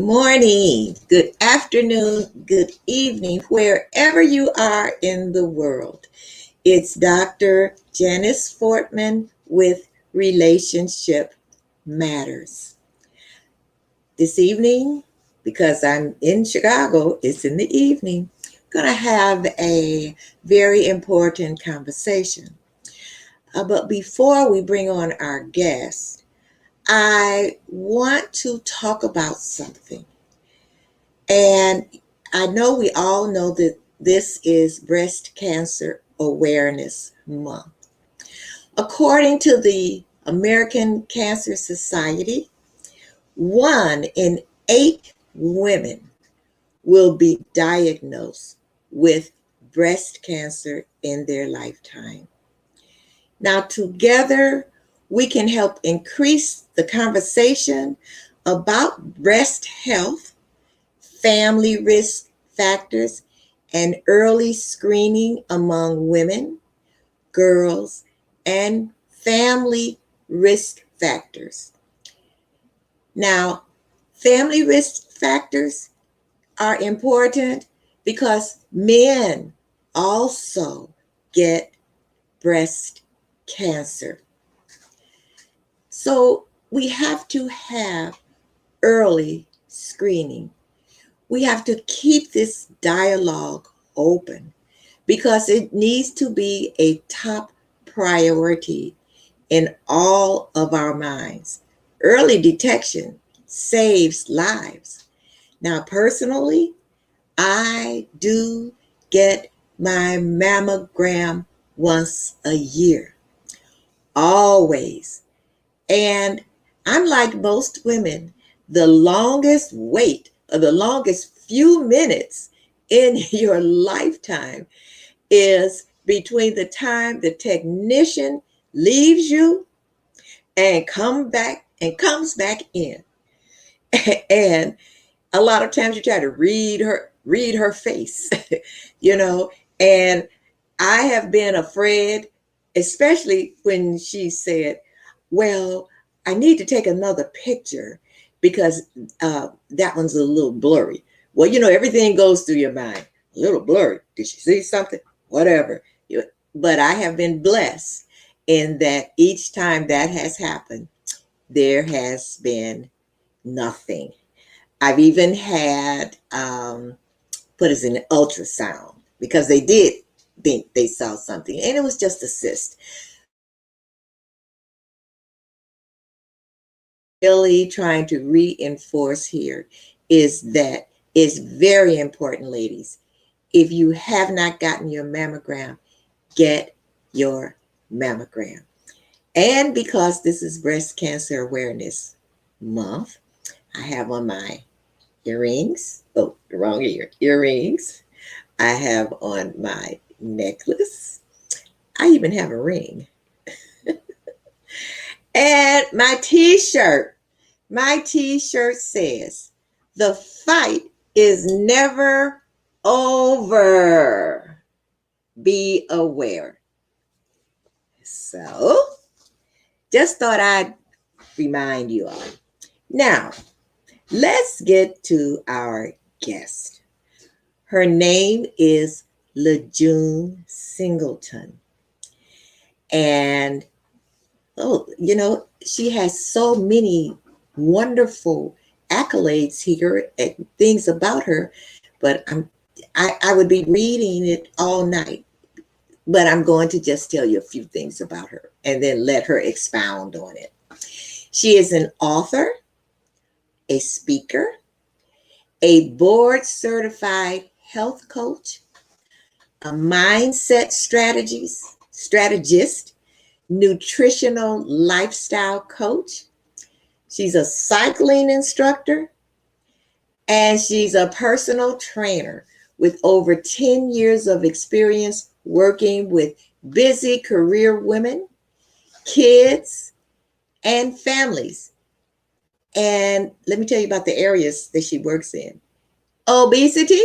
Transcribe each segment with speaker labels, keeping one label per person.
Speaker 1: morning, good afternoon, good evening, wherever you are in the world. It's Dr. Janice Fortman with Relationship Matters. This evening, because I'm in Chicago, it's in the evening, I'm going to have a very important conversation. But before we bring on our guest, I want to talk about something. And I know we all know that this is Breast Cancer Awareness Month. According to the American Cancer Society, 1 in 8 women will be diagnosed with breast cancer in their lifetime. Now, together, we can help increase the conversation about breast health, family risk factors, and early screening among women, girls, and family risk factors. Now, family risk factors are important because men also get breast cancer. So we have to have early screening. We have to keep this dialogue open because it needs to be a top priority in all of our minds. Early detection saves lives. Now, personally, I do get my mammogram once a year, always. And I'm like most women, the longest wait or the longest few minutes in your lifetime is between the time the technician leaves you and comes back in. And a lot of times you try to read her face, you know, and I have been afraid, especially when she said, well, I need to take another picture because that one's a little blurry. Well, you know, everything goes through your mind. A little blurry. Did she see something? Whatever. But I have been blessed in that each time that has happened, there has been nothing. I've even had put as an ultrasound because they did think they saw something, and it was just a cyst. Really trying to reinforce here is that it's very important, ladies. If you have not gotten your mammogram, get your mammogram. And because this is Breast Cancer Awareness Month, I have on my earrings. Oh, the wrong ear. Earrings. I have on my necklace. I even have a ring. And my t-shirt. My t-shirt says, the fight is never over. Be aware. So, just thought I'd remind you all. Now, let's get to our guest. Her name is LaJune Singleton. And, you know, she has so many wonderful accolades here and things about her, but I would be reading it all night. But I'm going to just tell you a few things about her and then let her expound on it. She is an author, a speaker, a board certified health coach, a mindset strategist, nutritional lifestyle coach. She's a cycling instructor, and she's a personal trainer with over 10 years of experience working with busy career women, kids, and families. And let me tell you about the areas that she works in: obesity,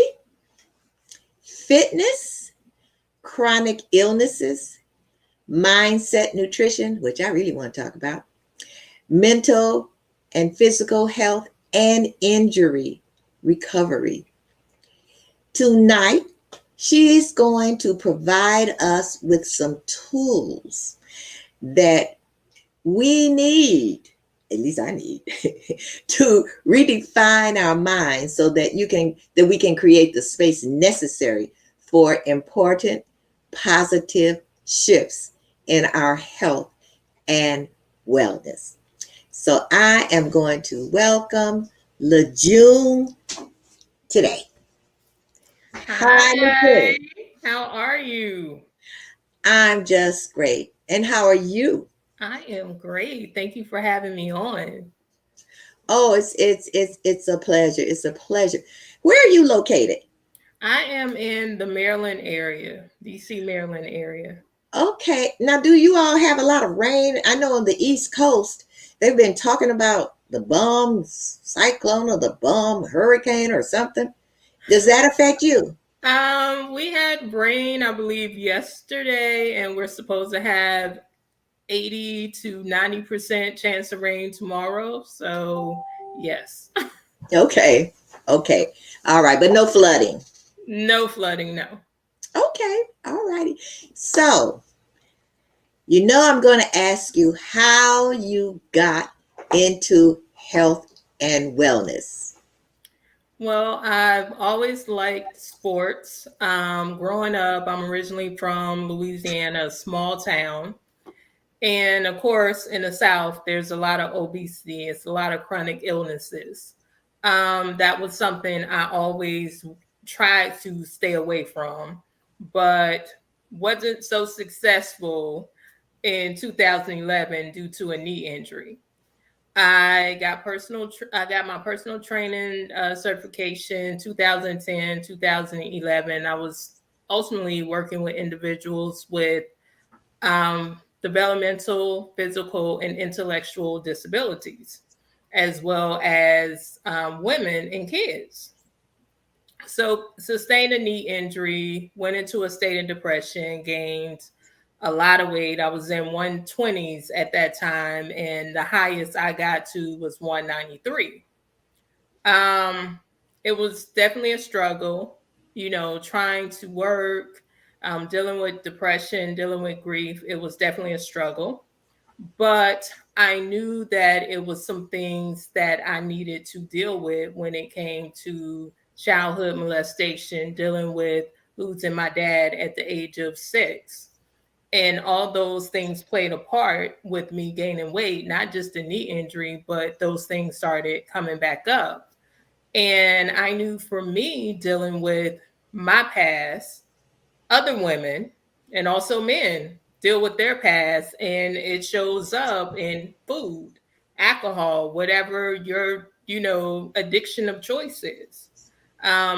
Speaker 1: fitness, chronic illnesses, mindset nutrition, which I really want to talk about, mental and physical health, and injury recovery. Tonight, she is going to provide us with some tools that we need, at least I need, to redefine our minds so that we can create the space necessary for important positive shifts in our health and wellness. So I am going to welcome LaJune today. Hi,
Speaker 2: Hi,
Speaker 1: LaJune.
Speaker 2: how are you?
Speaker 1: I'm just great. And how are you?
Speaker 2: I am great. Thank you for having me on.
Speaker 1: Oh, it's a pleasure. It's a pleasure. Where are you located?
Speaker 2: I am in the Maryland area, DC, Maryland area.
Speaker 1: Okay. Now, do you all have a lot of rain? I know on the East Coast, they've been talking about the bum cyclone or the bum hurricane or something. Does that affect you?
Speaker 2: We had rain, I believe, yesterday, and we're supposed to have 80 to 90% chance of rain tomorrow. So, yes.
Speaker 1: Okay. Okay. All right. But no flooding.
Speaker 2: No flooding, no.
Speaker 1: Okay. All righty. So, I'm going to ask you how you got into health and wellness.
Speaker 2: Well, I've always liked sports. Growing up, I'm originally from Louisiana, a small town. And of course, in the South, there's a lot of obesity, it's a lot of chronic illnesses. That was something I always tried to stay away from, but wasn't so successful in 2011 due to a knee injury. I got my personal training certification 2010, 2011. I was ultimately working with individuals with developmental, physical, and intellectual disabilities, as well as women and kids. So, sustained a knee injury, went into a state of depression, gained a lot of weight. I was in 120s at that time, and the highest I got to was 193. Um, it was definitely a struggle, trying to work, dealing with depression, dealing with grief. It was definitely a struggle. But I knew that it was some things that I needed to deal with when it came to childhood molestation, dealing with losing my dad at the age of 6. And all those things played a part with me gaining weight, not just the knee injury, but those things started coming back up. And I knew for me, dealing with my past, other women and also men deal with their past, and it shows up in food, alcohol, whatever your, addiction of choice is.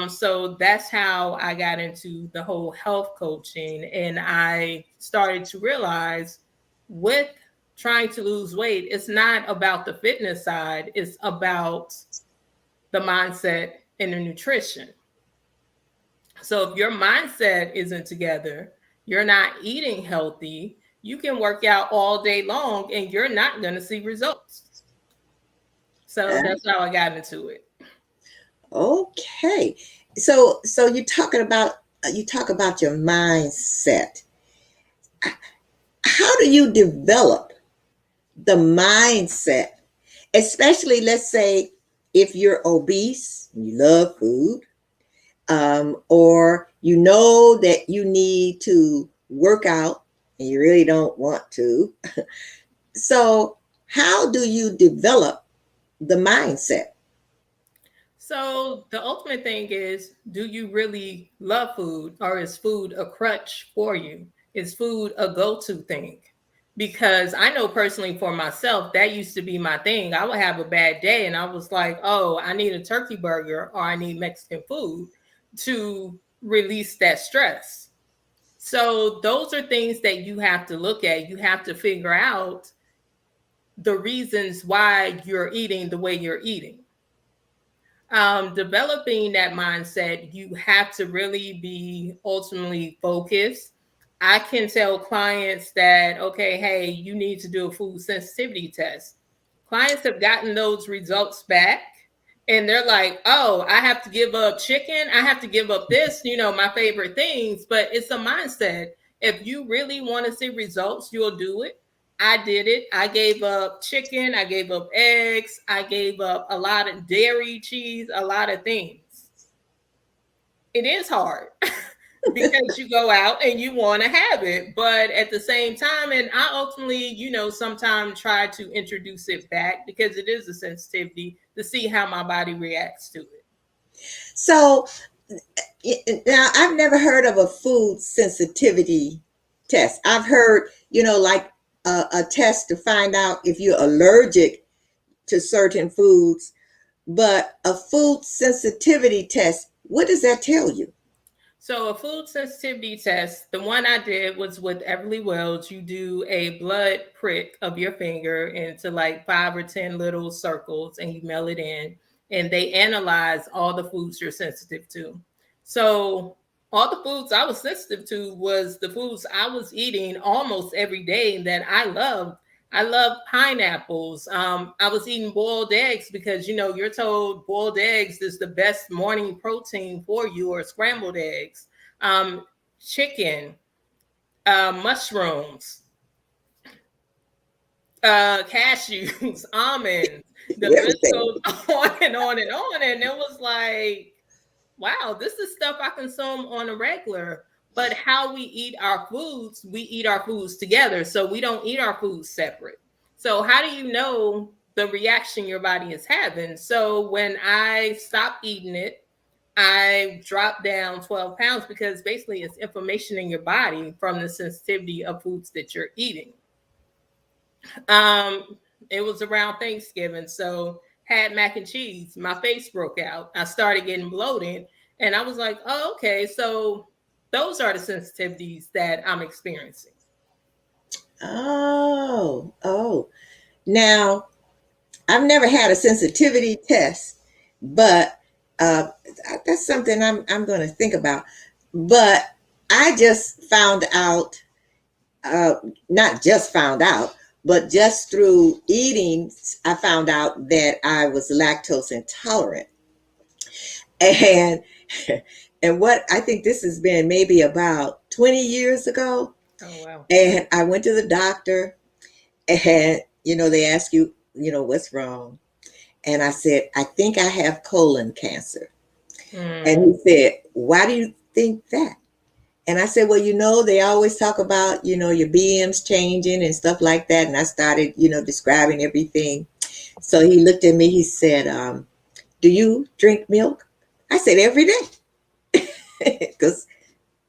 Speaker 2: So that's how I got into the whole health coaching. And I started to realize with trying to lose weight, it's not about the fitness side, it's about the mindset and the nutrition. So if your mindset isn't together, you're not eating healthy, you can work out all day long and you're not going to see results. So
Speaker 1: Uh,
Speaker 2: that's how I got into it.
Speaker 1: okay. So you talk about your mindset. How do you develop the mindset, especially let's say if you're obese, you love food, or you know that you need to work out and you really don't want to. So, how do you develop the mindset?
Speaker 2: So the ultimate thing is, do you really love food, or is food a crutch for you? Is food a go-to thing? Because I know personally for myself, that used to be my thing. I would have a bad day and I was like, oh, I need a turkey burger or I need Mexican food to release that stress. So those are things that you have to look at. You have to figure out the reasons why you're eating the way you're eating. Developing that mindset, you have to really be ultimately focused. I can tell clients that, okay, hey, you need to do a food sensitivity test. Clients have gotten those results back And they're like, oh, I have to give up chicken. I have to give up this, my favorite things. But it's a mindset. If you really want to see results, you'll do it. I did it. I gave up chicken. I gave up eggs. I gave up a lot of dairy, cheese, a lot of things. It is hard because you go out and you want to have it. But at the same time, and I ultimately, sometimes try to introduce it back because it is a sensitivity to see how my body reacts to it.
Speaker 1: So now I've never heard of a food sensitivity test. I've heard, like a test to find out if you're allergic to certain foods, but a food sensitivity test, what does that tell you?
Speaker 2: So a food sensitivity test, the one I did was with Everly Wells. You do a blood prick of your finger into like 5 or 10 little circles and you mail it in. And they analyze all the foods you're sensitive to. So all the foods I was sensitive to was the foods I was eating almost every day that I loved. I love pineapples. I was eating boiled eggs because you're told boiled eggs is the best morning protein for you, or scrambled eggs, um, chicken, mushrooms, cashews, almonds. The list
Speaker 1: Everything.
Speaker 2: goes on and on and on, and it was like, wow, this is stuff I consume on a regular. But how we eat our foods together. So we don't eat our foods separate. So how do you know the reaction your body is having? So when I stopped eating it, I dropped down 12 pounds because basically it's inflammation in your body from the sensitivity of foods that you're eating. Um, it was around Thanksgiving, so had mac and cheese. My face broke out. I started getting bloated, and I was like, "Oh, okay." So those are the sensitivities that I'm experiencing.
Speaker 1: Oh. Now, I've never had a sensitivity test, but uh, that's something I'm going to think about. But I just found out, uh, not just found out, but just through eating, I found out that I was lactose intolerant. And and what I think this has been maybe about 20 years ago.
Speaker 2: Oh wow.
Speaker 1: And I went to the doctor, and they ask you, what's wrong. And I said, I think I have colon cancer. And
Speaker 2: Mm.
Speaker 1: he said, why do you think that? And I said, well, they always talk about, your BM's changing and stuff like that. And I started, describing everything. So he looked at me, he said, do you drink milk? I said, every day, because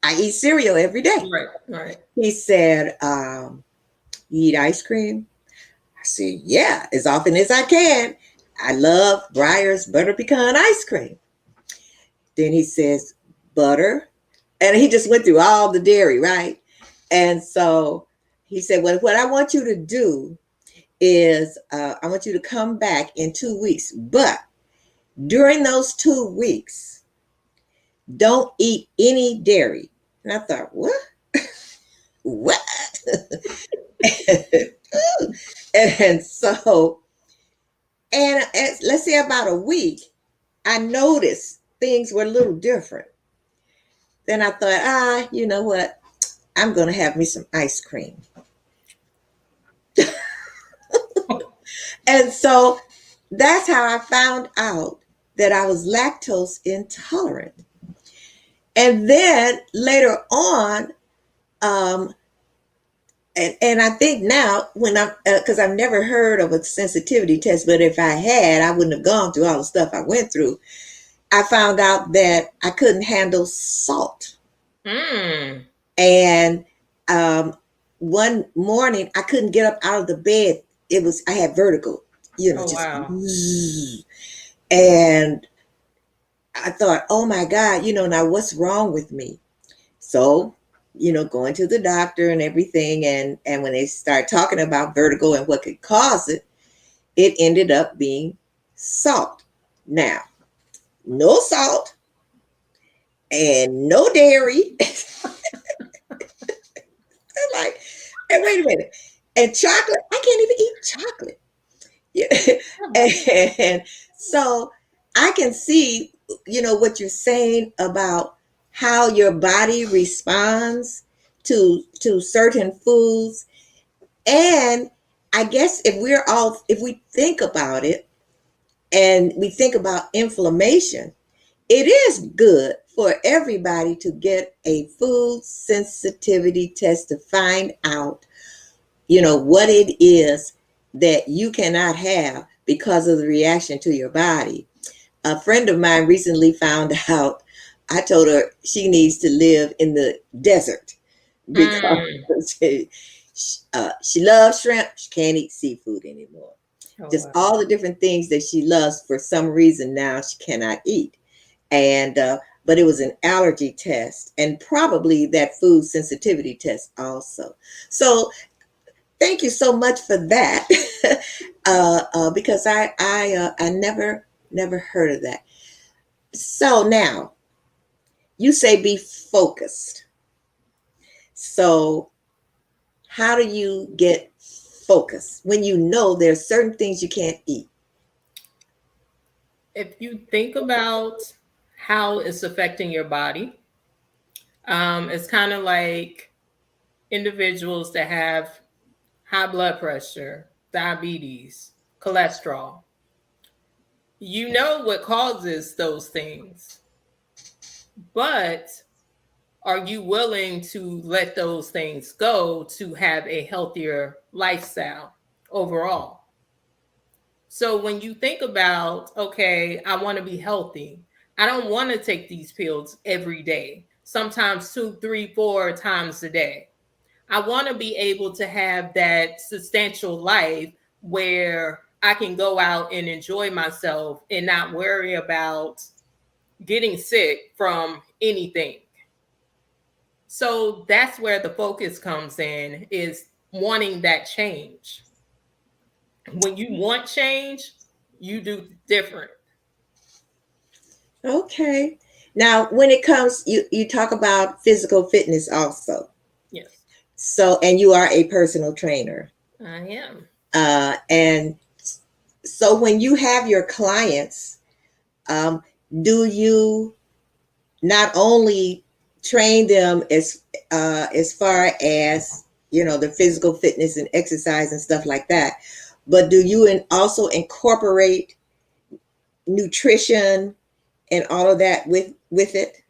Speaker 1: I eat cereal every day.
Speaker 2: Right. Right.
Speaker 1: He said, you eat ice cream? I said, yeah, as often as I can. I love Breyer's butter pecan ice cream. Then he says, butter. And he just went through all the dairy, right? And so he said, well, what I want you to do is I want you to come back in 2 weeks. But during those 2 weeks, don't eat any dairy. And I thought, what? What? And so, and let's say about a week, I noticed things were a little different. Then I thought, you know what? I'm going to have me some ice cream. And so that's how I found out that I was lactose intolerant. And then later on, um, and I think now when I'm, because I've never heard of a sensitivity test, but if I had, I wouldn't have gone through all the stuff I went through. I found out that I couldn't handle salt.
Speaker 2: Mm.
Speaker 1: And one morning I couldn't get up out of the bed. I had vertigo,
Speaker 2: Oh
Speaker 1: just,
Speaker 2: wow.
Speaker 1: and I thought, oh my God, now what's wrong with me? So, going to the doctor and everything. And when they start talking about vertigo and what could cause it, it ended up being salt. Now, no salt and no dairy. I'm like, and wait a minute. And chocolate, I can't even eat chocolate. Yeah. And so I can see, what you're saying about how your body responds to certain foods. And I guess if we think about it and we think about inflammation, it is good for everybody to get a food sensitivity test to find out, what it is that you cannot have because of the reaction to your body. A friend of mine recently found out, I told her she needs to live in the desert because
Speaker 2: Mm.
Speaker 1: she loves shrimp. She can't eat seafood anymore.
Speaker 2: Oh,
Speaker 1: Just
Speaker 2: wow.
Speaker 1: all the different things that she loves, for some reason now she cannot eat. And but it was an allergy test and probably that food sensitivity test also. So thank you so much for that. Because I never heard of that. So now you say be focused. So how do you get focused when you know there's certain things you can't eat?
Speaker 2: If you think about how it's affecting your body, it's kind of like individuals that have high blood pressure, diabetes, cholesterol. You know what causes those things, but are you willing to let those things go to have a healthier lifestyle overall? So when you think about, okay, I want to be healthy, I don't want to take these pills every day, sometimes two, three, four times a day. I want to be able to have that substantial life where I can go out and enjoy myself and not worry about getting sick from anything. So that's where the focus comes in, is wanting that change. When you want change, you do different.
Speaker 1: Okay. Now, when it comes, you talk about physical fitness also.
Speaker 2: Yes,
Speaker 1: So, and you are a personal trainer.
Speaker 2: I am.
Speaker 1: And so when you have your clients, um, do you not only train them as far as the physical fitness and exercise and stuff like that, but do you also incorporate nutrition and all of that with it?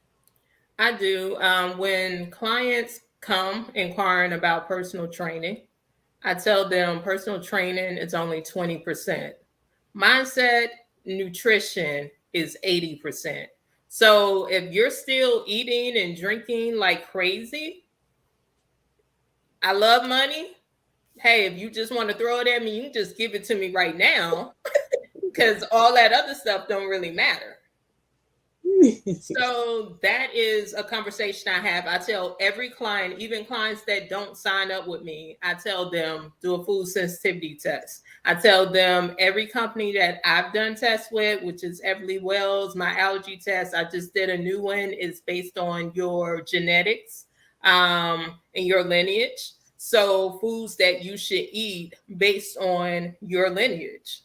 Speaker 2: I do. When clients come inquiring about personal training, I tell them personal training is only 20%. Mindset, nutrition is 80%. So if you're still eating and drinking like crazy, I love money. Hey, if you just want to throw it at me, you can just give it to me right now because all that other stuff don't really matter. So that is a conversation I have. I tell every client, even clients that don't sign up with me, I tell them do a food sensitivity test. I tell them every company that I've done tests with, which is Everly Wells, my allergy test, I just did a new one, is based on your genetics and your lineage. So foods that you should eat based on your lineage.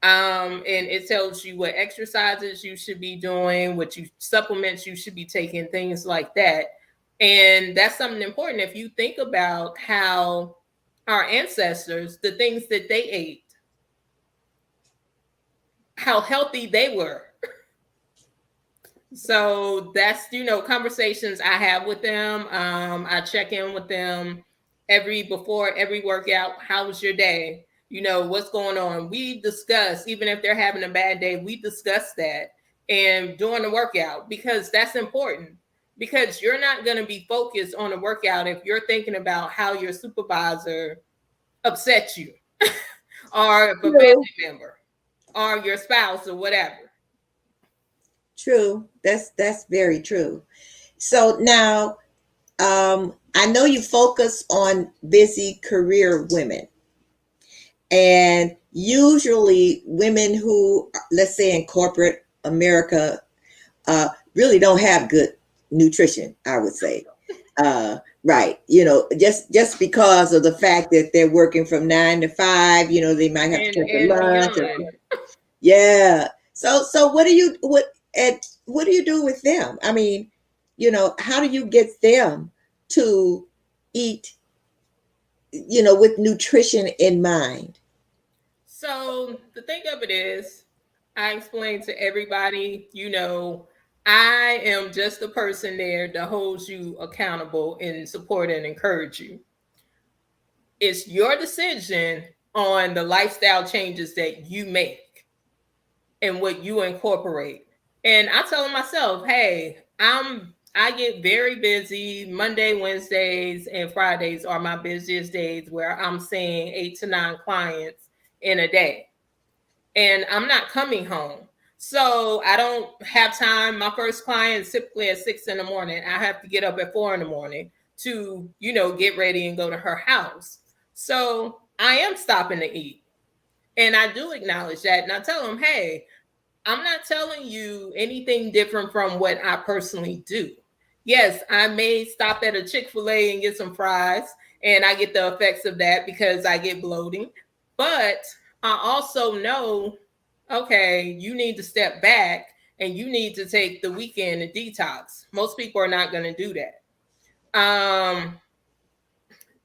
Speaker 2: And it tells you what exercises you should be doing, what you supplements you should be taking, things like that. And that's something important. If you think about how our ancestors, the things that they ate, how healthy they were. So that's, conversations I have with them. I check in with them before every workout. How was your day? What's going on? We discuss, even if they're having a bad day, we discuss that and during the workout, because that's important. Because you're not going to be focused on a workout if you're thinking about how your supervisor upset you or if a
Speaker 1: True.
Speaker 2: family member or your spouse or whatever.
Speaker 1: True. That's very true. So now, I know you focus on busy career women, and usually women who, let's say, in corporate America, really don't have good nutrition, I would say. Right. Just because of the fact that they're working from 9 to 5, they might have to
Speaker 2: and
Speaker 1: take a
Speaker 2: and
Speaker 1: lunch.
Speaker 2: beyond.
Speaker 1: Yeah. So what do you do with them? I mean, how do you get them to eat, with nutrition in mind?
Speaker 2: So the thing of it is, I explain to everybody, I am just the person there that holds you accountable and support and encourage you. It's your decision on the lifestyle changes that you make and what you incorporate. And I tell myself, hey, I get very busy. Monday, Wednesdays, and Fridays are my busiest days where I'm seeing 8 to 9 clients in a day. And I'm not coming home. So I don't have time. My first client is typically at 6 in the morning. I have to get up at 4 in the morning to, get ready and go to her house. So I am stopping to eat. And I do acknowledge that. And I tell them, hey, I'm not telling you anything different from what I personally do. Yes, I may stop at a Chick-fil-A and get some fries, and I get the effects of that because I get bloating. But I also know, okay, you need to step back and you need to take the weekend and detox. Most people are not going to do that.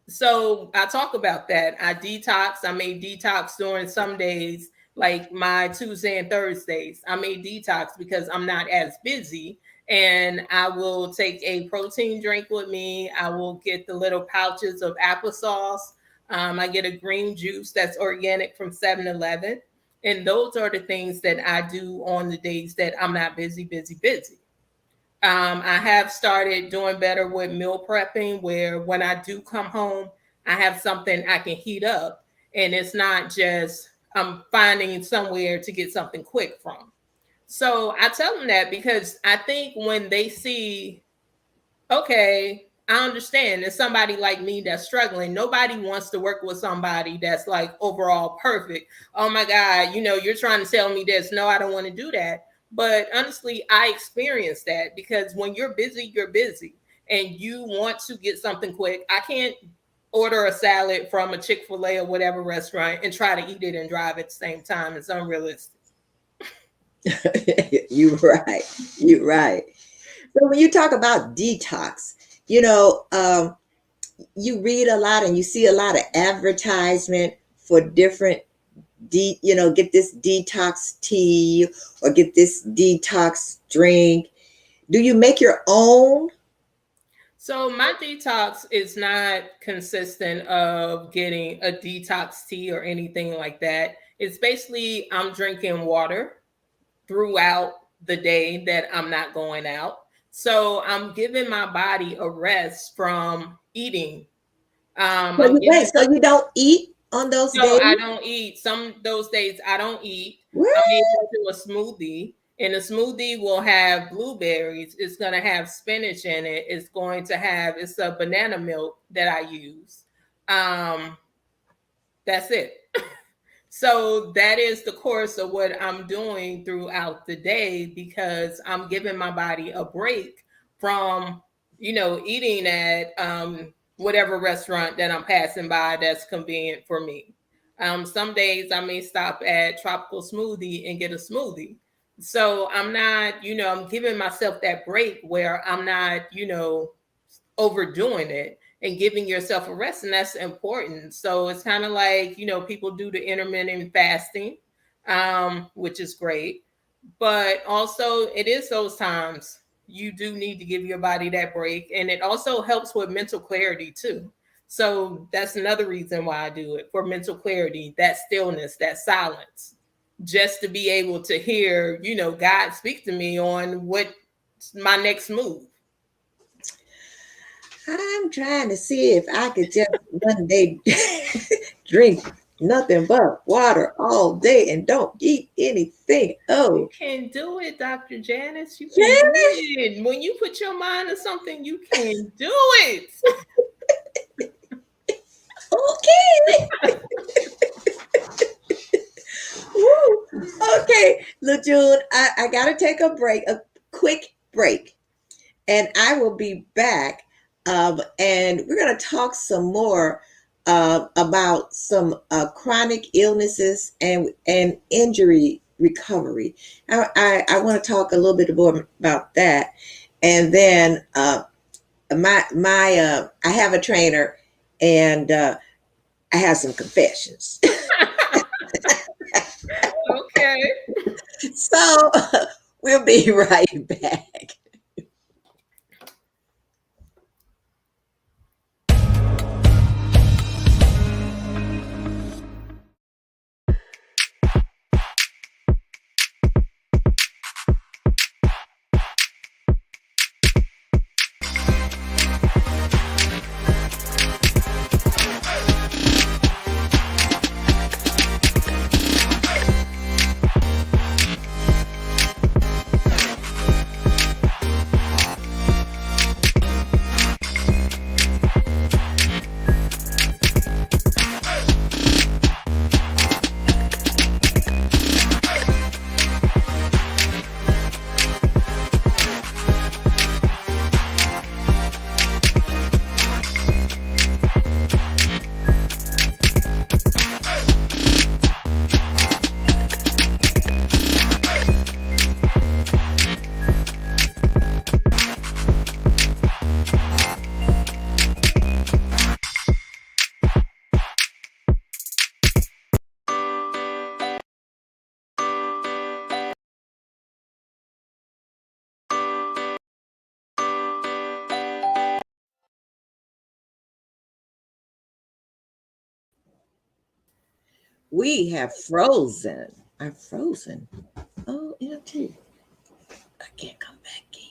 Speaker 2: So I talk about that. I detox. I may detox during some days, like my Tuesday and Thursdays. I may detox because I'm not as busy. And I will take a protein drink with me. I will get the little pouches of applesauce. I get a green juice that's organic from 7-Eleven. And those are the things that I do on the days that I'm not busy, busy, busy. I have started doing better with meal prepping, where when I do come home, I have something I can heat up, and it's not just I'm finding somewhere to get something quick from. So I tell them that because I think when they see, okay, I understand there's somebody like me that's struggling. Nobody wants to work with somebody that's like overall perfect. Oh my God, you're trying to tell me this. No, I don't want to do that. But honestly, I experienced that because when you're busy, and you want to get something quick. I can't order a salad from a Chick-fil-A or whatever restaurant and try to eat it and drive at the same time. It's unrealistic.
Speaker 1: You're right. You're right. So when you talk about detox, you read a lot and you see a lot of advertisement for different get this detox tea or get this detox drink. Do you make your own?
Speaker 2: So my detox is not consistent of getting a detox tea or anything like that. It's basically I'm drinking water throughout the day that I'm not going out. So I'm giving my body a rest from eating.
Speaker 1: So
Speaker 2: I'm
Speaker 1: you
Speaker 2: giving
Speaker 1: wait, so you don't eat on those
Speaker 2: No,
Speaker 1: days?
Speaker 2: I don't eat. Some those days I don't eat. I may
Speaker 1: What?
Speaker 2: do a smoothie, and the smoothie will have blueberries. It's going to have spinach in it. It's a banana milk that I use. Um, that's it. So that is the course of what I'm doing throughout the day because I'm giving my body a break from, eating at whatever restaurant that I'm passing by that's convenient for me. Some days I may stop at Tropical Smoothie and get a smoothie. So I'm not, I'm giving myself that break where I'm not, overdoing it and giving yourself a rest. And that's important. So it's kind of like, people do the intermittent fasting, which is great. But also, it is those times you do need to give your body that break. And it also helps with mental clarity, too. So that's another reason why I do it, for mental clarity, that stillness, that silence, just to be able to hear, God speak to me on what my next move.
Speaker 1: I'm trying to see if I could just one day drink nothing but water all day and don't eat anything.
Speaker 2: You
Speaker 1: Oh,
Speaker 2: can do it, Dr. Janice. You can do
Speaker 1: Janice.
Speaker 2: it. When you put your mind to something, you can do it.
Speaker 1: Okay. Woo. Okay, LaJune, I got to take a quick break, and I will be back. And we're going to talk some more about some chronic illnesses and injury recovery. I want to talk a little bit more about that, and then I have a trainer, and I have some confessions.
Speaker 2: Okay.
Speaker 1: So we'll be right back. We have frozen. I'm frozen. Oh, MT. I can't come back, Keith.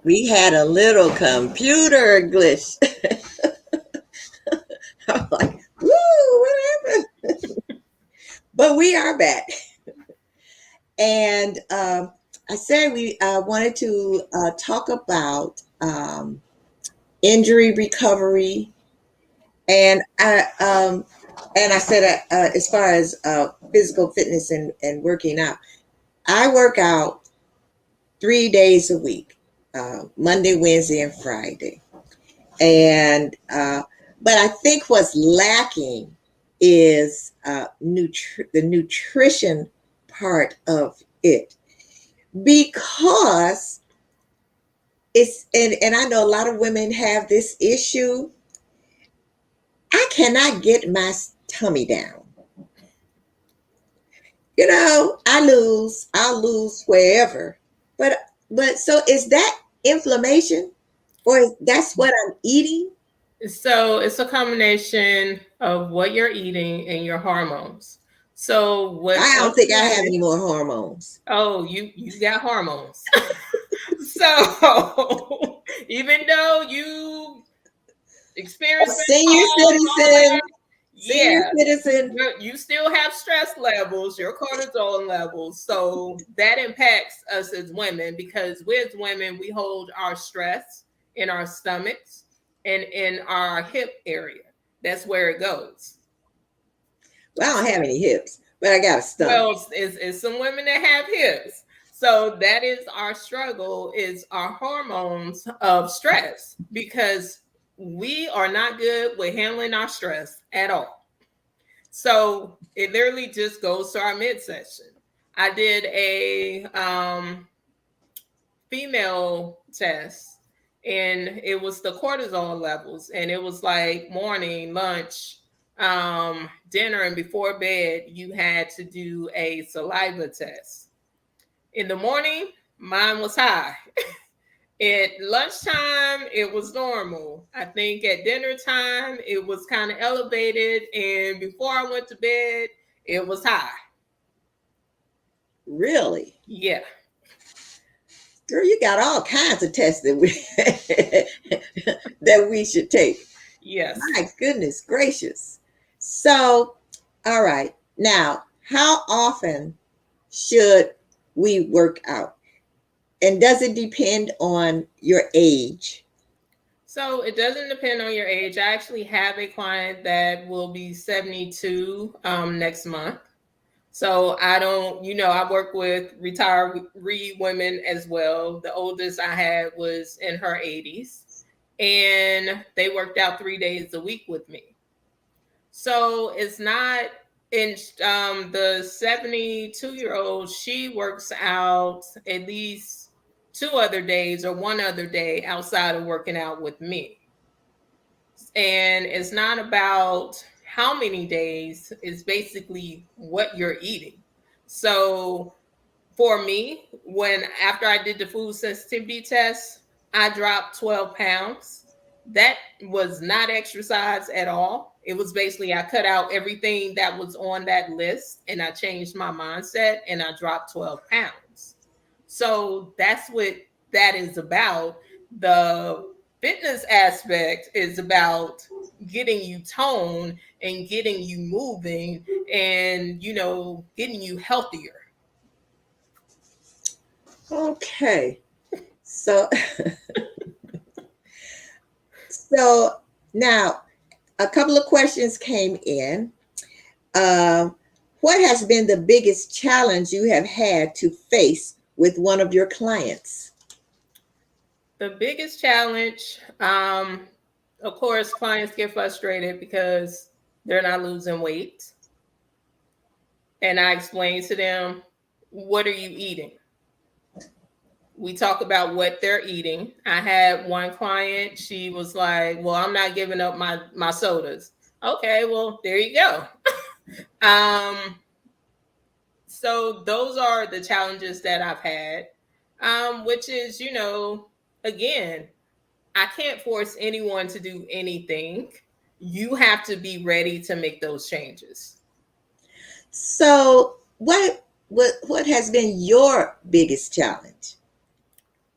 Speaker 1: We had a little computer glitch. I'm like, woo, what happened? But we are back. And I said we wanted to talk about injury recovery, and I said as far as physical fitness and working out, I work out 3 days a week, Monday, Wednesday, and Friday. And but I think what's lacking is the nutrition part of it, because and I know a lot of women have this issue. I cannot get my tummy down. I'll lose wherever. But so is that inflammation, or that's what I'm eating?
Speaker 2: So it's a combination of what you're eating and your hormones. So what
Speaker 1: I
Speaker 2: comes
Speaker 1: don't think
Speaker 2: to
Speaker 1: I have
Speaker 2: mind?
Speaker 1: any more hormones.
Speaker 2: Oh, you got hormones. So even though you experience
Speaker 1: Senior
Speaker 2: menopause and all
Speaker 1: citizen,
Speaker 2: that,
Speaker 1: senior
Speaker 2: yeah,
Speaker 1: citizen.
Speaker 2: you still have stress levels, your cortisol levels. So that impacts us as women, because we as women, we hold our stress in our stomachs, and in our hip area. That's where it goes.
Speaker 1: Well, I don't have any hips, but I got a stomach.
Speaker 2: Well, it's some women that have hips. So that is our struggle, is our hormones of stress, because we are not good with handling our stress at all. So it literally just goes to our midsection. I did a female test, and it was the cortisol levels, and it was like morning, lunch, dinner, and before bed you had to do a saliva test. In the morning, mine was high. At lunchtime, it was normal. I think at dinner time, it was kind of elevated. And before I went to bed, it was high.
Speaker 1: Really?
Speaker 2: Yeah.
Speaker 1: Girl, you got all kinds of tests that we that we should take.
Speaker 2: Yes.
Speaker 1: My goodness gracious. So, all right. Now, how often should we work out? And does it depend on your age?
Speaker 2: So it doesn't depend on your age. I actually have a client that will be 72 next month. So I don't, I work with retiree women as well. The oldest I had was in her 80s, and they worked out 3 days a week with me. So it's not in the 72-year-old, she works out at least 2 other days or one other day outside of working out with me. And it's not about how many days, it's basically what you're eating. So for me, when after I did the food sensitivity test, I dropped 12 pounds. That was not exercise at all. It was basically I cut out everything that was on that list, and I changed my mindset, and I dropped 12 pounds. So that's what that is about. The fitness aspect is about getting you toned and getting you moving and, getting you healthier.
Speaker 1: Okay. So so now a couple of questions came in. Uh, what has been the biggest challenge you have had to face with one of your clients?
Speaker 2: The biggest challenge, of course, clients get frustrated because they're not losing weight. And I explain to them, what are you eating? We talk about what they're eating. I had one client, she was like, well, I'm not giving up my sodas. Okay, well, there you go. um, so those are the challenges that I've had, which is, again, I can't force anyone to do anything. You have to be ready to make those changes.
Speaker 1: So what has been your biggest challenge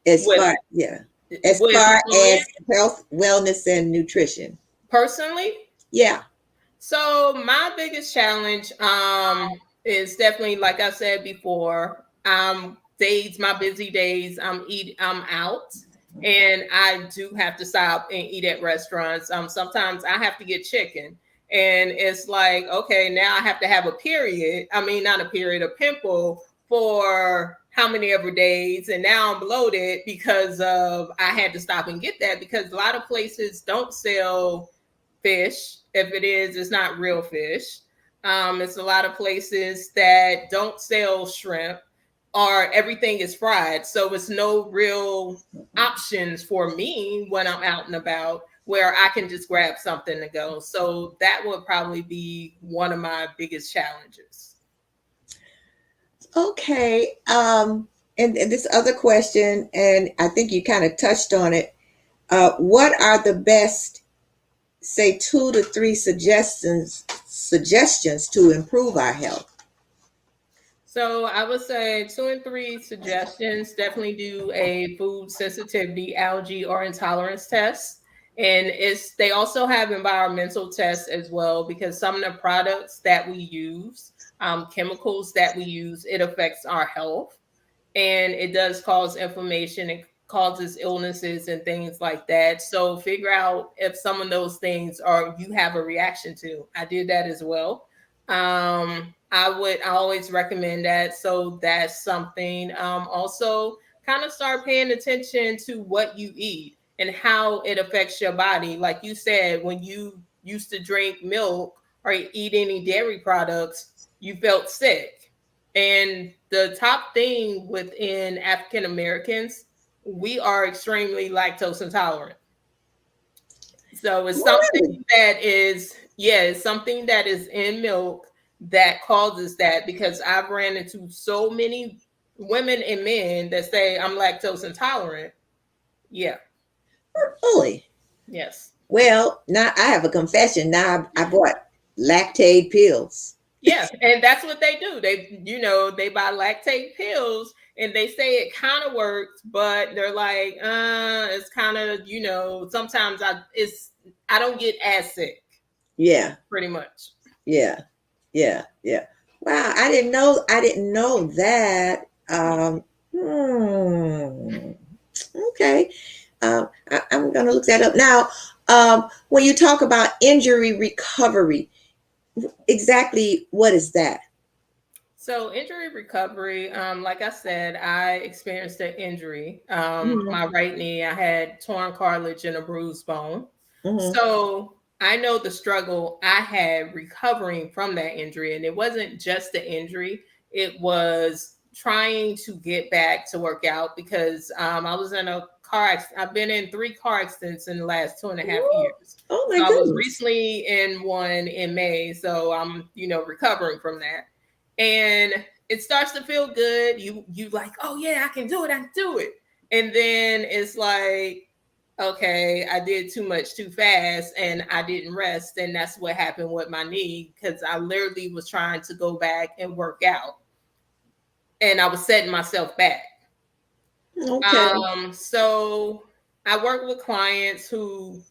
Speaker 1: as
Speaker 2: With
Speaker 1: far, yeah, as
Speaker 2: with
Speaker 1: far as
Speaker 2: clients,
Speaker 1: health, wellness, and nutrition?
Speaker 2: personally,
Speaker 1: Yeah.
Speaker 2: so my biggest challenge is definitely, like I said before, days, my busy days, I'm out, and I do have to stop and eat at restaurants. Sometimes I have to get chicken, and it's like, okay, now I have to have a period. I mean, not a period, a pimple for how many ever days, and now I'm bloated because of I had to stop and get that, because a lot of places don't sell fish. If it is, it's not real fish. It's a lot of places that don't sell shrimp, or everything is fried. So it's no real options for me when I'm out and about where I can just grab something to go. So that would probably be one of my biggest challenges.
Speaker 1: Okay. And this other question, and I think you kind of touched on it. What are the best, say, 2 to 3 suggestions to improve our health?
Speaker 2: So I would say 2 and 3 suggestions. Definitely do a food sensitivity, allergy, or intolerance test. And they also have environmental tests as well, because some of the products that we use, chemicals that we use, it affects our health, and it does cause inflammation causes illnesses and things like that. So figure out if some of those things are you have a reaction to. I did that as well. I always recommend that. So that's something. Also kind of start paying attention to what you eat and how it affects your body. Like you said, when you used to drink milk or eat any dairy products, you felt sick. And the top thing within African Americans, we are extremely lactose intolerant. So it's something
Speaker 1: Really?
Speaker 2: that is, yeah, it's something that is in milk that causes that, because I've ran into so many women and men that say I'm lactose intolerant. Yeah.
Speaker 1: Really?
Speaker 2: Yes.
Speaker 1: Well, now I have a confession. Now I bought lactate pills.
Speaker 2: Yeah, and that's what they do. They buy lactate pills and they say it kind of works, but they're like, it's kind of, sometimes I don't get as sick,
Speaker 1: Yeah,
Speaker 2: pretty much.
Speaker 1: yeah, yeah. Wow, I didn't know that. Hmm. Okay. I'm going to look that up now. When you talk about injury recovery, exactly what is that?
Speaker 2: So injury recovery, like I said, I experienced an injury.
Speaker 1: Hmm.
Speaker 2: My right knee, I had torn cartilage and a bruised bone.
Speaker 1: Hmm.
Speaker 2: So I know the struggle I had recovering from that injury. And it wasn't just the injury, it was trying to get back to work out because I was in a I've been in 3 car accidents in the last 2.5 years.
Speaker 1: Oh my
Speaker 2: So I was
Speaker 1: goodness.
Speaker 2: recently in one in May. So I'm, recovering from that, and it starts to feel good. You like, oh yeah, I can do it, I can do it. And then it's like, okay, I did too much too fast and I didn't rest. And that's what happened with my knee, because I literally was trying to go back and work out and I was setting myself back.
Speaker 1: Okay.
Speaker 2: So I work with clients who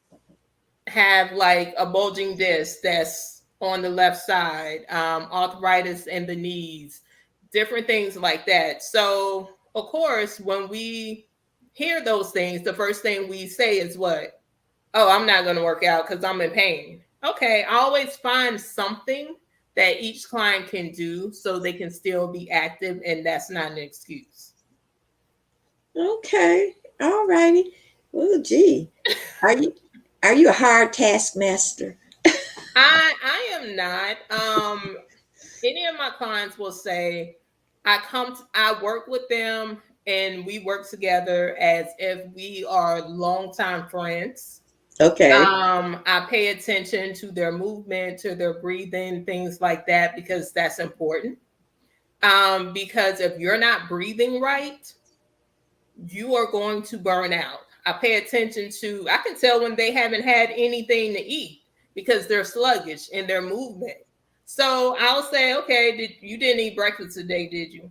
Speaker 2: have like a bulging disc that's on the left side, arthritis in the knees, different things like that. So, of course, when we hear those things, the first thing we say is what? Oh, I'm not going to work out because I'm in pain. Okay, I always find something that each client can do so they can still be active, and that's not an excuse.
Speaker 1: Okay. All righty. Oh, gee. Are you are you a hard taskmaster?
Speaker 2: I am not. Any of my clients will say, I work with them and we work together as if we are longtime friends.
Speaker 1: Okay.
Speaker 2: I pay attention to their movement, to their breathing, things like that, because that's important. Because if you're not breathing right, you are going to burn out. I can tell when they haven't had anything to eat because they're sluggish in their movement. So I'll say, okay, you didn't eat breakfast today, did you?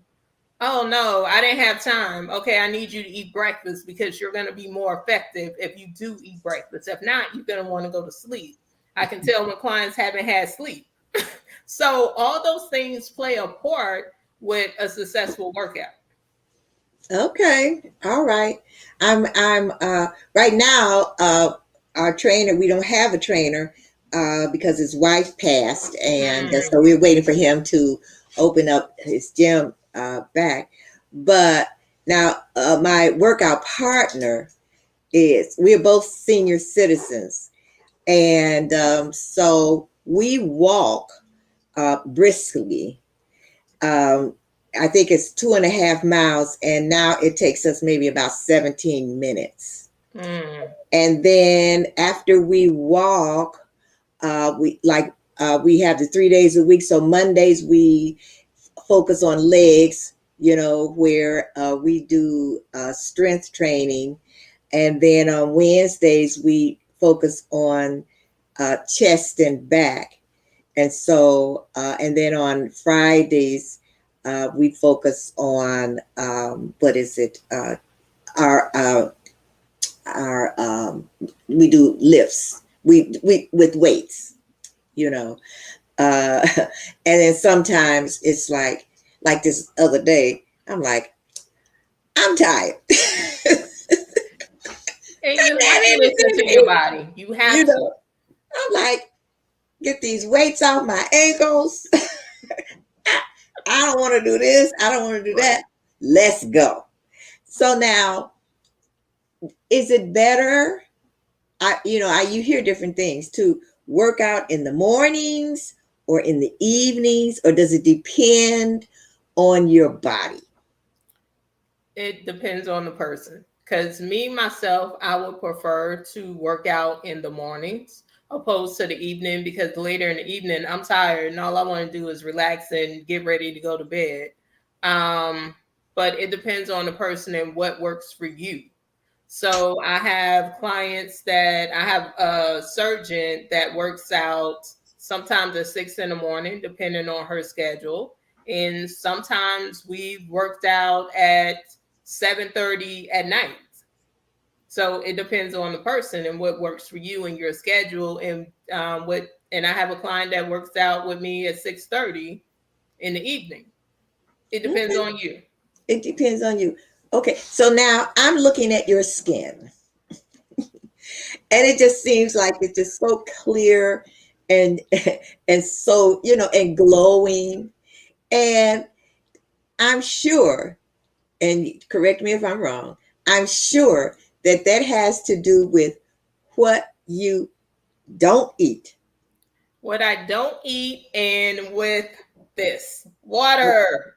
Speaker 2: Oh no, I didn't have time. Okay, I need you to eat breakfast because you're going to be more effective if you do eat breakfast. If not, you're going to want to go to sleep. I can tell when clients haven't had sleep. So all those things play a part with a successful workout.
Speaker 1: Okay. All right. I'm right now our trainer, we don't have a trainer because his wife passed, and
Speaker 2: Mm.
Speaker 1: so we're waiting for him to open up his gym back. But now my workout partner is we're both senior citizens, and so we walk briskly. Um, I think it's 2.5 miles, and now it takes us maybe about 17 minutes.
Speaker 2: Mm.
Speaker 1: And then after we walk, we have the 3 days a week. So Mondays we focus on legs, where we do strength training, and then on Wednesdays we focus on chest and back. And then on Fridays, we focus on what is it? Our we do lifts. We with weights, you know. And then sometimes it's like this other day, I'm like, I'm tired.
Speaker 2: And
Speaker 1: Turn
Speaker 2: you
Speaker 1: that
Speaker 2: have to
Speaker 1: into
Speaker 2: listen to your
Speaker 1: anything.
Speaker 2: body. You
Speaker 1: You
Speaker 2: have to.
Speaker 1: know, I'm like, get these weights off my ankles. I don't want to do this. I don't want to do
Speaker 2: Right.
Speaker 1: that. Let's go. So now, is it better? You hear different things to work out in the mornings or in the evenings, or does it depend on your body?
Speaker 2: It depends on the person. Because me, myself, I would prefer to work out in the mornings opposed to the evening because later in the evening, I'm tired and all I want to do is relax and get ready to go to bed. Um, but it depends on the person and what works for you. So I have clients that I have a surgeon that works out sometimes at 6 in the morning, depending on her schedule. And sometimes we've worked out at 7:30 at night. So it depends on the person and what works for you and your schedule. And what and I have a client that works out with me at 6:30 in the evening. It depends
Speaker 1: Okay,
Speaker 2: on you.
Speaker 1: it depends on you. Okay, so now I'm looking at your skin, and it just seems like it's just so clear and and so and glowing. And I'm sure, and correct me if I'm wrong, I'm sure that that has to do with what you don't eat.
Speaker 2: What I don't eat, and with this water.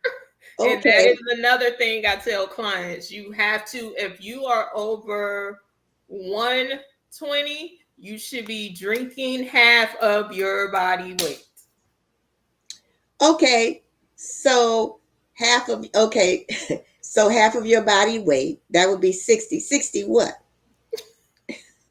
Speaker 2: And that
Speaker 1: Okay.
Speaker 2: is another thing I tell clients. You have to, if you are over 120, you should be drinking half of your body weight.
Speaker 1: Okay. So okay. So half of your body weight, that would be 60. 60 what?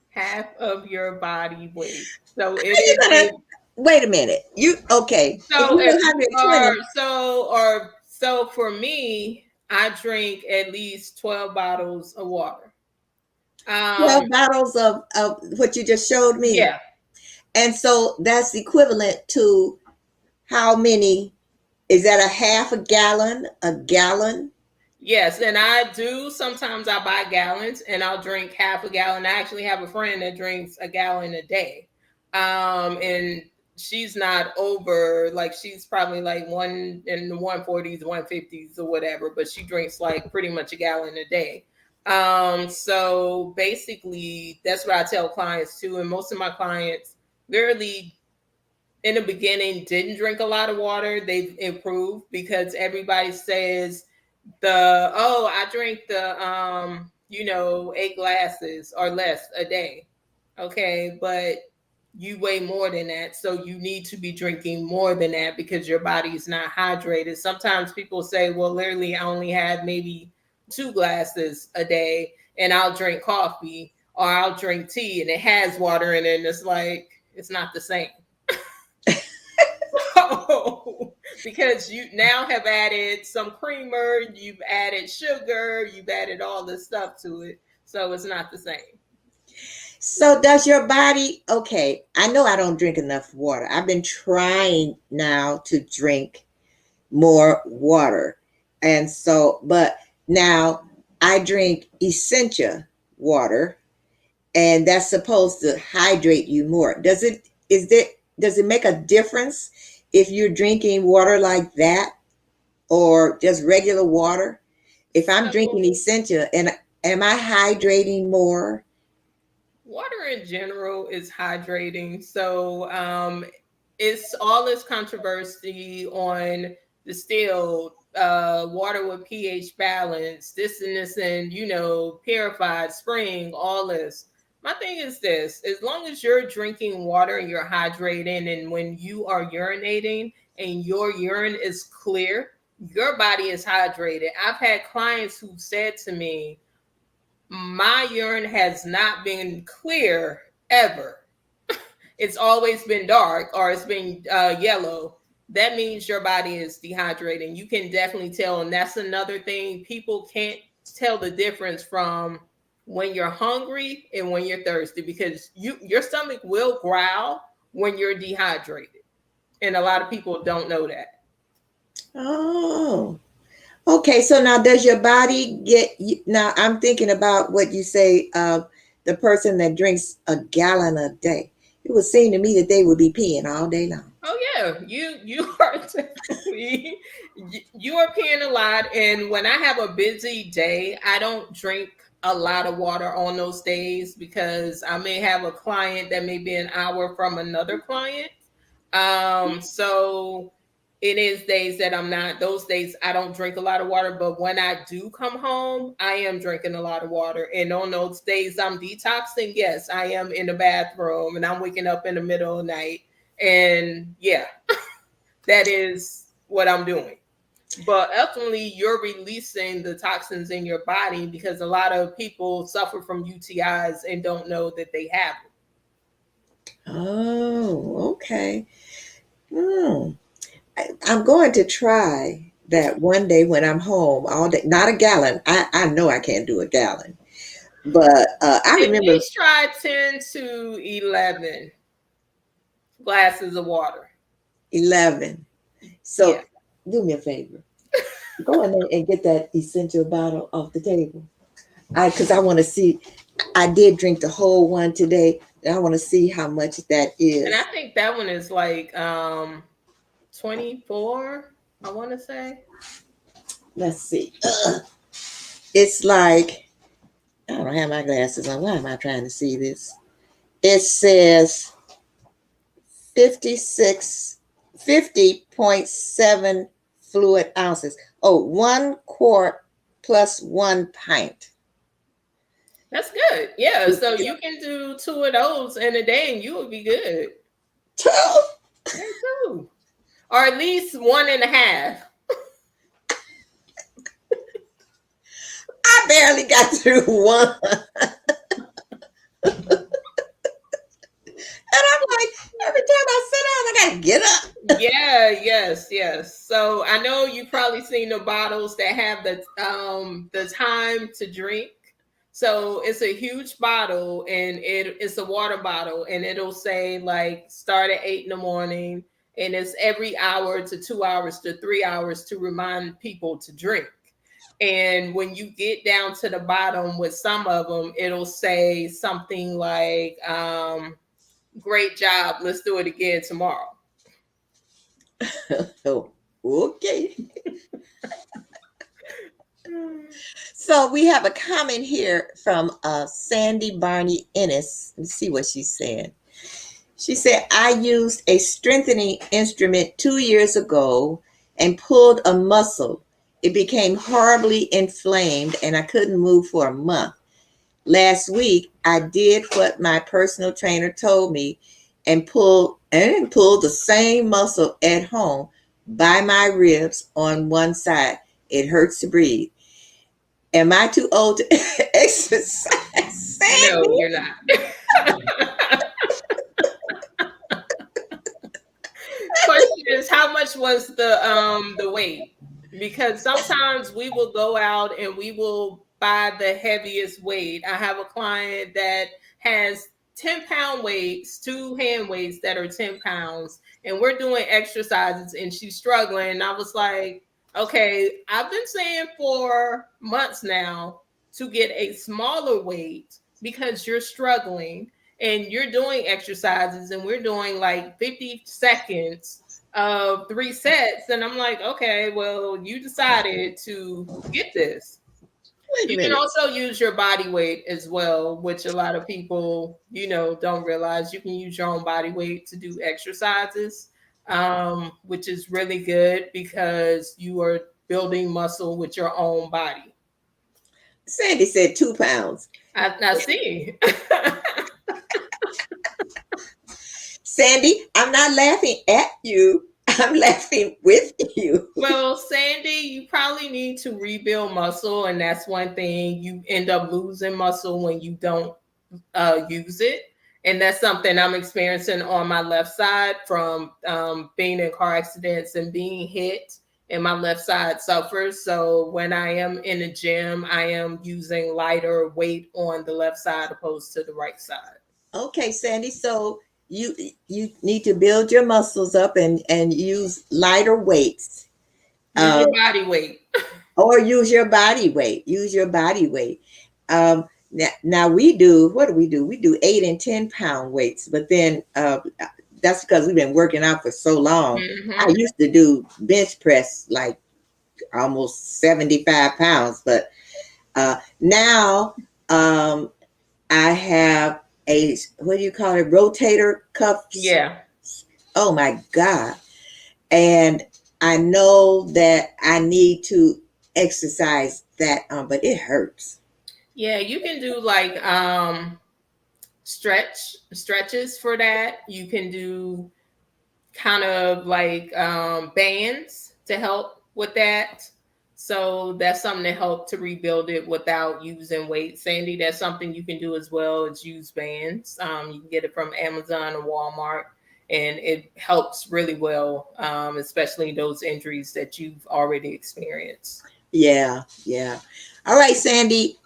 Speaker 2: Half of your body weight. So
Speaker 1: How
Speaker 2: it
Speaker 1: you
Speaker 2: would
Speaker 1: gonna
Speaker 2: be,
Speaker 1: wait a minute? You okay. If
Speaker 2: so
Speaker 1: you're
Speaker 2: if you are,
Speaker 1: 120,
Speaker 2: so for me, I drink at least 12 bottles of water.
Speaker 1: 12
Speaker 2: Um,
Speaker 1: bottles of what you just showed me.
Speaker 2: yeah.
Speaker 1: And so that's equivalent to how many? Is that a half a gallon? A gallon?
Speaker 2: Yes, and I do. Sometimes I buy gallons and I'll drink half a gallon. I actually have a friend that drinks a gallon a day. And she's not over, like she's probably like one in the 140s, 150s or whatever, but she drinks like pretty much a gallon a day. So basically that's what I tell clients too. And most of my clients literally in the beginning didn't drink a lot of water. They've improved because everybody says I drink the 8 glasses or less a day. Okay, but you weigh more than that, so you need to be drinking more than that because your body is not hydrated. Sometimes people say, well, literally I only have maybe 2 glasses a day and I'll drink coffee or I'll drink tea and it has water in it, and it's like it's not the same. Because you now have added some creamer, you've added sugar, you've added all this stuff to it. So it's not the same.
Speaker 1: So does your body, okay, I know I don't drink enough water. I've been trying now to drink more water. And so, but now I drink essential water, and that's supposed to hydrate you more. Does it make a difference if you're drinking water like that or just regular water? If I'm drinking
Speaker 2: So
Speaker 1: essential, and am I hydrating more?
Speaker 2: water in general is hydrating. So it's all this controversy on distilled water with pH balance, this and purified spring, all this. My thing is this: as long as you're drinking water and you're hydrating, and when you are urinating and your urine is clear, your body is hydrated. I've had clients who said to me, my urine has not been clear ever. It's always been dark or it's been yellow. That means your body is dehydrating. You can definitely tell. And that's another thing. People can't tell the difference from when you're hungry and when you're thirsty because your stomach will growl when you're dehydrated. And a lot of people don't know that.
Speaker 1: Oh, okay. So now, does your body get? Now, I'm thinking about what you say. the person that drinks a gallon a day. It would seem to me that they would be peeing all day long.
Speaker 2: Oh yeah, you are definitely you are peeing a lot, and when I have a busy day, I don't drink a lot of water on those days because I may have a client that may be an hour from another client. So it is days that I'm not, those days I don't drink a lot of water, but when I do come home, I am drinking a lot of water. And on those days I'm detoxing, yes, I am in the bathroom and I'm waking up in the middle of the night. And yeah, that is what I'm doing. But ultimately, you're releasing the toxins in your body because a lot of people suffer from UTIs and don't know that they have
Speaker 1: Oh, okay. Hmm. I'm going to try that one day when I'm home all day. Not a gallon. I know I can't do a gallon. But I
Speaker 2: it. At
Speaker 1: remember
Speaker 2: least try 10 to 11 glasses of water.
Speaker 1: 11.
Speaker 2: Yeah.
Speaker 1: So do me a favor. Go in there and get that essential bottle off the table. Because I want to see. I did drink the whole one today, and I want to see how much that
Speaker 2: And
Speaker 1: is.
Speaker 2: I think that one is like 24, I want to say.
Speaker 1: Let's see. It's like I don't have my glasses on. Why am I trying to see this? It says 56, 50.7 fluid ounces. Oh, 1 quart plus 1 pint.
Speaker 2: That's good. Yeah. So you can do two of those in a day and you will be good.
Speaker 1: Two.
Speaker 2: Yeah, two. Or at least one and a half.
Speaker 1: I barely got through one. And I'm like, every time I sit down, I gotta get up.
Speaker 2: Yeah, yes, yes. So I know you've probably seen the bottles that have the time to drink. So it's a huge bottle and it's a water bottle and it'll say like start at 8 in the morning and it's every hour to 2 hours to 3 hours to remind people to drink. And when you get down to the bottom with some of them, it'll say something like, great job, let's do it again tomorrow.
Speaker 1: Oh, okay. So we have a comment here from Sandy Barney Ennis. Let's see what she's saying. She said, I used a strengthening instrument 2 years ago and pulled a muscle. It became horribly inflamed and I couldn't move for a month. Last week, I did what my personal trainer told me and pulled the same muscle at home by my ribs on one side. It hurts to breathe. Am I too old to exercise?
Speaker 2: No,
Speaker 1: Sandy?
Speaker 2: you're not. Question is, how much was the weight? Because sometimes we will go out and we will buy the heaviest weight. I have a client that has 10-pound weights, two hand weights that are 10 pounds, and we're doing exercises and she's struggling. And I was like, okay, I've been saying for months now to get a smaller weight because you're struggling and you're doing exercises and we're doing like 50 seconds of 3 sets. And I'm like, okay, well, you decided to get this.
Speaker 1: Wait a
Speaker 2: You can
Speaker 1: minute.
Speaker 2: also use your body weight as well, which a lot of people, don't realize. You can use your own body weight to do exercises, which is really good because you are building muscle with your own body.
Speaker 1: Sandy said 2 pounds.
Speaker 2: I see.
Speaker 1: Sandy, I'm not laughing at you. I'm laughing with you.
Speaker 2: Well, Sandy, you probably need to rebuild muscle, and that's one thing. You end up losing muscle when you don't use it, and that's something I'm experiencing on my left side from being in car accidents and being hit, and my left side suffers. So when I am in the gym, I am using lighter weight on the left side opposed to the right side.
Speaker 1: Okay, Sandy. So you you need to build your muscles up and use lighter weights.
Speaker 2: Use
Speaker 1: Uh,
Speaker 2: your body weight.
Speaker 1: or use your body weight. Use your body weight. Um, Now we do, what do we do? We do 8 and 10 pound weights, but then that's because we've been working out for so long. I
Speaker 2: Hmm.
Speaker 1: used to do bench press like almost 75 pounds, but now I have a, what do you call it, rotator cuffs.
Speaker 2: Yeah.
Speaker 1: Oh my God. And I know that I need to exercise that, but it hurts.
Speaker 2: Yeah, you can do like stretches for that. You can do kind of like bands to help with that. So that's something to help to rebuild it without using weight. Sandy, that's something you can do as well as use bands. You can get it from Amazon or Walmart, and it helps really well, especially those injuries that you've already experienced.
Speaker 1: Yeah, yeah. All right, Sandy.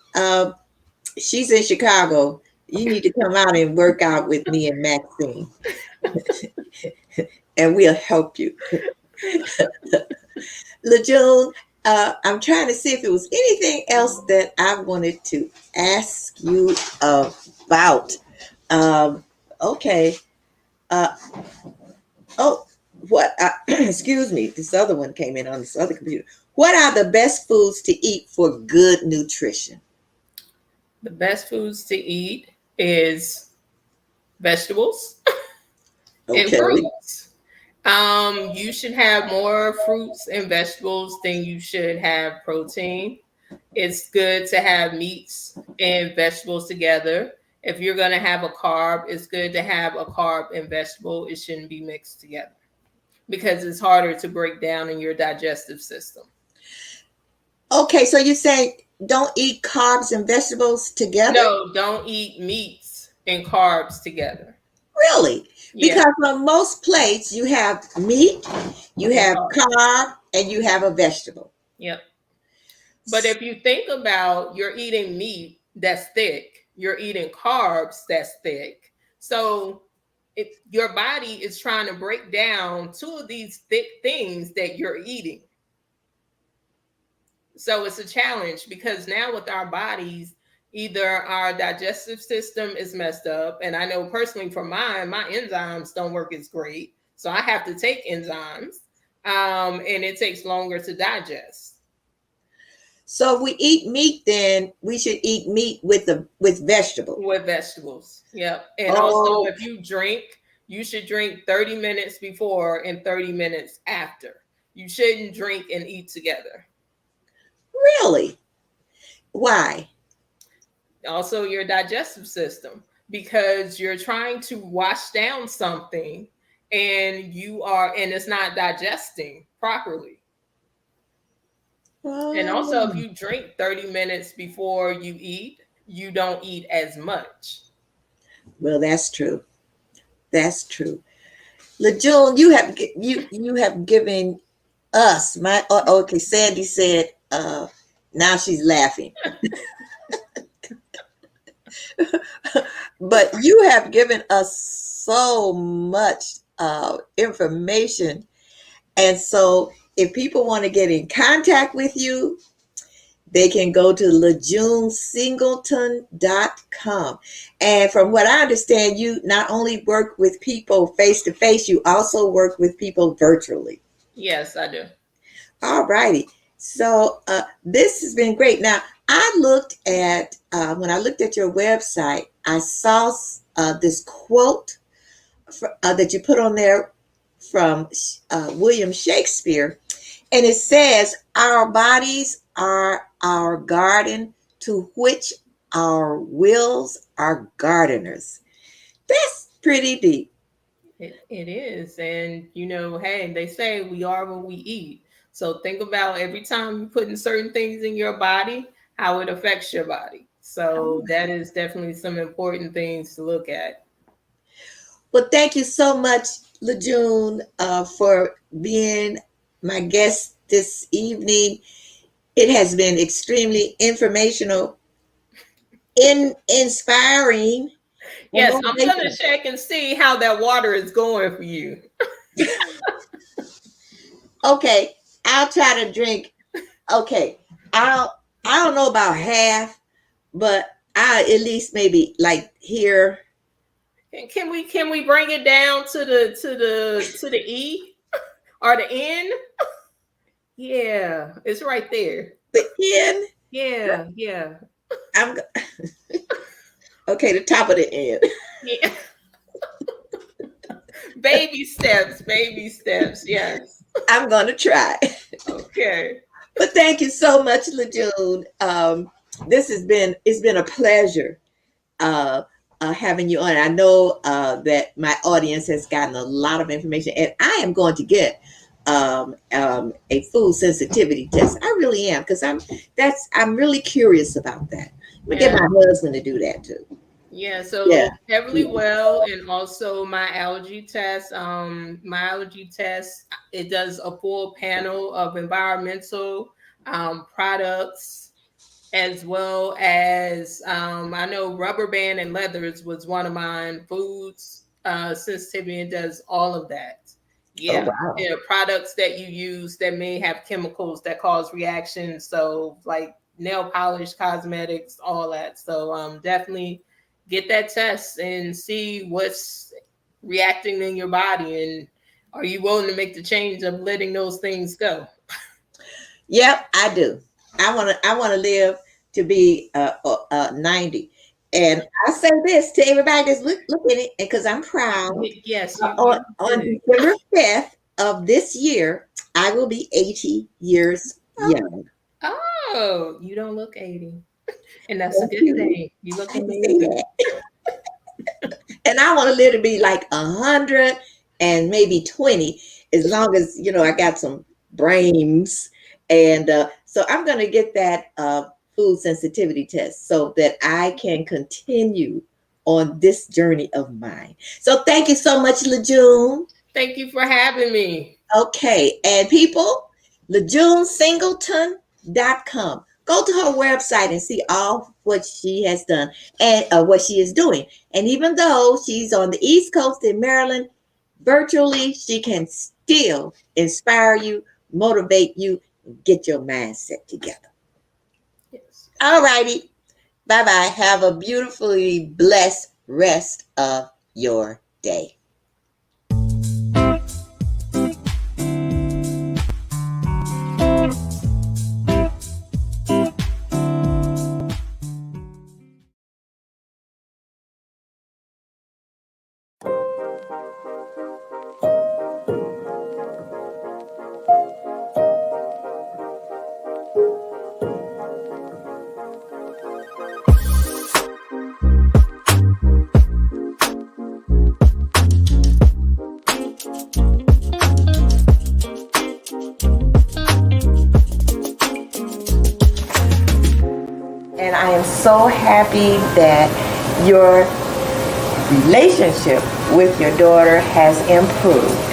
Speaker 1: She's in Chicago. You need to come out and work out with me and Maxine, and we'll help you. LaJune, I'm trying to see if there was anything else that I wanted to ask you about. Um, okay. Uh, oh, what? Excuse me. This other one came in on this other computer. What are the best foods to eat for good nutrition?
Speaker 2: The best foods to eat is vegetables and
Speaker 1: Okay.
Speaker 2: fruits. You should have more fruits and vegetables than you should have protein. It's good to have meats and vegetables together. If you're going to have a carb, it's good to have a carb and vegetable. It shouldn't be mixed together because it's harder to break down in your digestive system.
Speaker 1: Okay, so you say don't eat carbs and vegetables together?
Speaker 2: No, don't eat meats and carbs together.
Speaker 1: Really?
Speaker 2: Yeah,
Speaker 1: Because on most plates you have meat, you
Speaker 2: and
Speaker 1: have
Speaker 2: carbs.
Speaker 1: carb, and you have a vegetable.
Speaker 2: Yep. But if you think about you're eating meat that's thick, you're eating carbs that's thick. So your body is trying to break down two of these thick things that you're eating. So it's a challenge because now with our bodies, either our digestive system is messed up. And I know personally for mine, my enzymes don't work as great. So I have to take enzymes and it takes longer to digest.
Speaker 1: So if we eat meat, then we should eat meat with vegetable.
Speaker 2: With vegetables. Yep. And also,
Speaker 1: Oh,
Speaker 2: if you drink, you should drink 30 minutes before and 30 minutes after. You shouldn't drink and eat together.
Speaker 1: really? Why?
Speaker 2: Also, your digestive system, because you're trying to wash down something and it's not digesting properly. And also, if
Speaker 1: Oh,
Speaker 2: you drink 30 minutes before you eat, you don't eat as much.
Speaker 1: well, that's true. That's true. LaJune, you have given us my. Oh, okay, Sandy said. Now she's laughing, but you have given us so much information, and so if people want to get in contact with you, they can go to LaJuneSingleton.com. And from what I understand, you not only work with people face to face, you also work with people virtually.
Speaker 2: Yes, I do.
Speaker 1: All righty. So this has been great. Now, when I looked at your website, I saw this quote that you put on there from William Shakespeare. And it says, our bodies are our garden to which our wills are gardeners. That's pretty deep.
Speaker 2: It is. And, hey, they say we are what we eat. So think about every time you put in certain things in your body, how it affects your body. So that is definitely some important things to look at.
Speaker 1: Well, thank you so much, LaJune, for being my guest this evening. It has been extremely informational, inspiring, and
Speaker 2: Yes, I'm going to
Speaker 1: motivational.
Speaker 2: check and see how that water is going for you.
Speaker 1: Okay, I'll try to drink. Okay, I don't know about half, but I at least maybe like here.
Speaker 2: And can we bring it down to the E or the N? Yeah, it's right there.
Speaker 1: The N.
Speaker 2: Yeah, yeah.
Speaker 1: I'm okay. The top of the N.
Speaker 2: Yeah. Baby steps, baby steps. Yes.
Speaker 1: I'm gonna try.
Speaker 2: Okay.
Speaker 1: But thank you so much, LaJune. This has been it's been a pleasure uh, having you on. I know that my audience has gotten a lot of information, and I am going to get a food sensitivity test. I really am because I'm really curious about that. I'm gonna get my husband to do that too.
Speaker 2: Yeah, so
Speaker 1: Yeah.
Speaker 2: Beverly Well, and also my allergy test. My allergy test, it does a full panel of environmental products, as well as I know rubber band and leathers was one of mine. Foods sensitivity, it does all of that.
Speaker 1: Oh
Speaker 2: Yeah,
Speaker 1: wow.
Speaker 2: yeah, products that you use that may have chemicals that cause reactions. So like nail polish, cosmetics, all that. So definitely get that test and see what's reacting in your body, and are you willing to make the change of letting those things go?
Speaker 1: Yep, I do. I want to live to be 90. And I say this to everybody that's look at it, because I'm proud.
Speaker 2: Yes,
Speaker 1: On
Speaker 2: did.
Speaker 1: December 5th of this year, I will be 80 years young.
Speaker 2: Oh, you don't look 80. And that's a
Speaker 1: Thank
Speaker 2: good
Speaker 1: you.
Speaker 2: thing. You look
Speaker 1: I can say
Speaker 2: amazing.
Speaker 1: that. And I want to live to be like 100 and maybe 20, as long as, I got some brains. And so I'm going to get that food sensitivity test so that I can continue on this journey of mine. So thank you so much, LaJune.
Speaker 2: Thank you for having me.
Speaker 1: Okay. And people, LaJuneSingleton.com. Go to her website and see all what she has done and what she is doing. And even though she's on the East Coast in Maryland, virtually, she can still inspire you, motivate you, and get your mindset together.
Speaker 2: Yes.
Speaker 1: All righty. Bye bye. Have a beautifully blessed rest of your day. And I am so happy that your relationship with your daughter has improved.